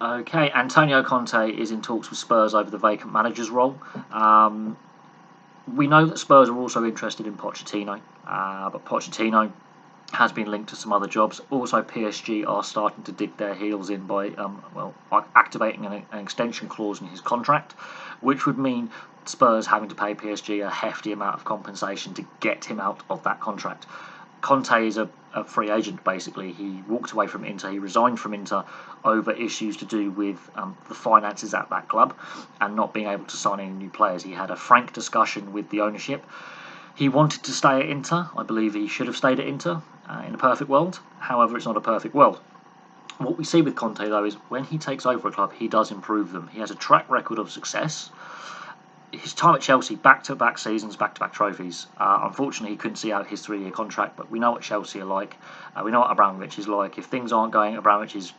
Okay, Antonio Conte is in talks with Spurs over the vacant manager's role. We know that Spurs are also interested in Pochettino, but Pochettino has been linked to some other jobs. Also, PSG are starting to dig their heels in by activating an extension clause in his contract, which would mean Spurs having to pay PSG a hefty amount of compensation to get him out of that contract. Conte is a free agent, basically. He walked away from Inter, he resigned from Inter over issues to do with the finances at that club and not being able to sign any new players. He had a frank discussion with the ownership. He wanted to stay at Inter. I believe he should have stayed at Inter in a perfect world. However, it's not a perfect world. What we see with Conte, though, is when he takes over a club, he does improve them. He has a track record of success. His time at Chelsea, back-to-back seasons, back-to-back trophies. Unfortunately, he couldn't see out his 3-year contract, but we know what Chelsea are like. We know what Abramovich is like. If things aren't going Abramovich is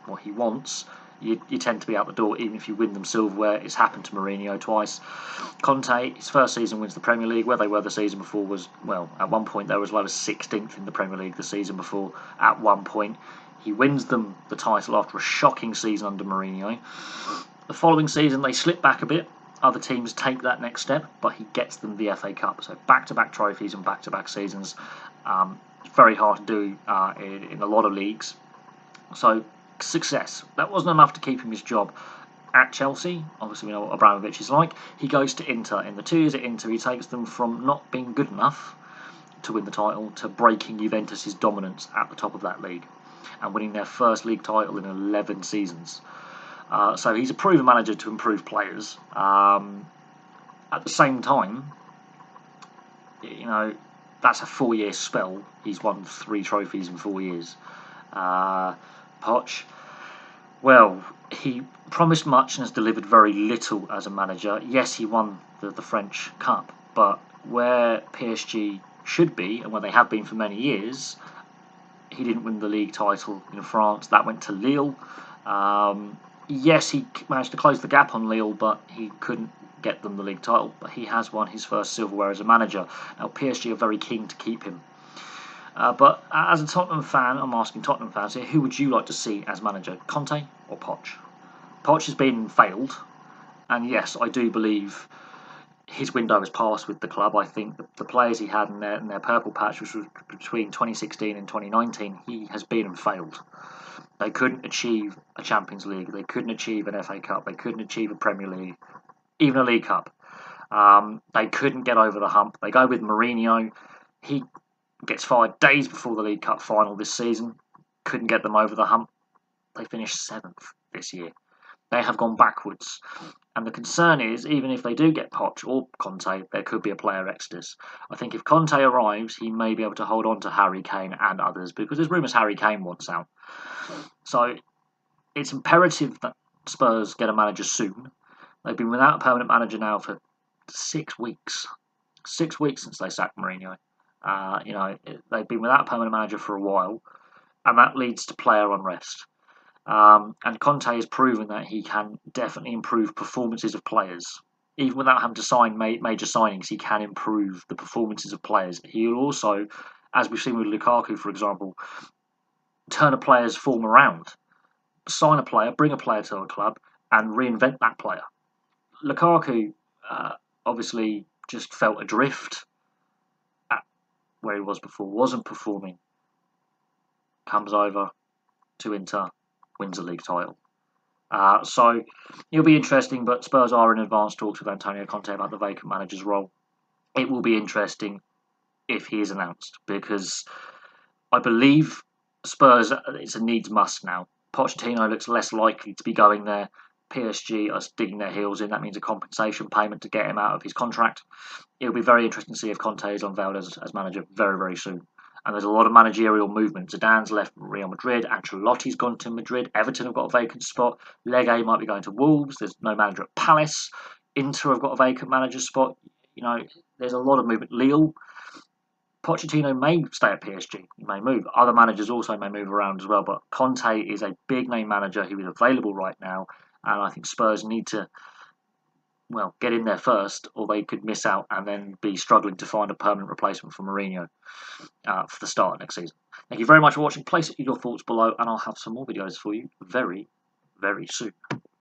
what he wants, you tend to be out the door, even if you win them silverware. It's happened to Mourinho twice. Conte, his first season wins the Premier League. Where they were the season before was, well, at one point they were as low as 16th in the Premier League the season before. At one point, he wins them the title after a shocking season under Mourinho. The following season, they slip back a bit. Other teams take that next step, but he gets them the FA Cup. So back-to-back trophies and back-to-back seasons. It's very hard to do in a lot of leagues. So success. That wasn't enough to keep him his job at Chelsea. Obviously, we know what Abramovich is like. He goes to Inter. In the 2 years at Inter, he takes them from not being good enough to win the title to breaking Juventus' dominance at the top of that league and winning their first league title in 11 seasons. So he's a proven manager to improve players. At the same time, that's a 4-year spell. He's won 3 trophies in 4 years. Poch, well, he promised much and has delivered very little as a manager. Yes, he won the French Cup, but where PSG should be, and where they have been for many years, he didn't win the league title in France. That went to Lille. Yes, he managed to close the gap on Lille, but he couldn't get them the league title. But he has won his first silverware as a manager. Now, PSG are very keen to keep him. But as a Tottenham fan, I'm asking Tottenham fans here, who would you like to see as manager, Conte or Poch? Poch has been failed, and yes, I do believe his window has passed with the club. I think the players he had in their purple patch, which was between 2016 and 2019, he has been and failed. They couldn't achieve a Champions League. They couldn't achieve an FA Cup. They couldn't achieve a Premier League, even a League Cup. They couldn't get over the hump. They go with Mourinho. He gets fired days before the League Cup final this season. Couldn't get them over the hump. They finished 7th this year. They have gone backwards. And the concern is, even if they do get Poch or Conte, there could be a player exodus. I think if Conte arrives, he may be able to hold on to Harry Kane and others, because there's rumours Harry Kane wants out. So it's imperative that Spurs get a manager soon. They've been without a permanent manager now for 6 weeks. 6 weeks since they sacked Mourinho. They've been without a permanent manager for a while, and that leads to player unrest. And Conte has proven that he can definitely improve performances of players. Even without having to sign major signings, he can improve the performances of players. He will also, as we've seen with Lukaku, for example, turn a player's form around. Sign a player, bring a player to a club, and reinvent that player. Lukaku obviously just felt adrift at where he was before, wasn't performing. Comes over to Inter, wins a league title. So it'll be interesting, but Spurs are in advanced talks with Antonio Conte about the vacant manager's role. It will be interesting if he is announced, because I believe Spurs, it's a needs must now. Pochettino looks less likely to be going there. PSG are digging their heels in. That means a compensation payment to get him out of his contract. It'll be very interesting to see if Conte is unveiled as manager very, very soon. And there's a lot of managerial movement. Zidane's left Real Madrid. Ancelotti's gone to Madrid. Everton have got a vacant spot. Lege might be going to Wolves. There's no manager at Palace. Inter have got a vacant manager spot. There's a lot of movement. Lille, Pochettino may stay at PSG. He may move. Other managers also may move around as well. But Conte is a big-name manager who is available right now. And I think Spurs need to, get in there first, or they could miss out and then be struggling to find a permanent replacement for Mourinho for the start of next season. Thank you very much for watching. Place your thoughts below, and I'll have some more videos for you very, very soon.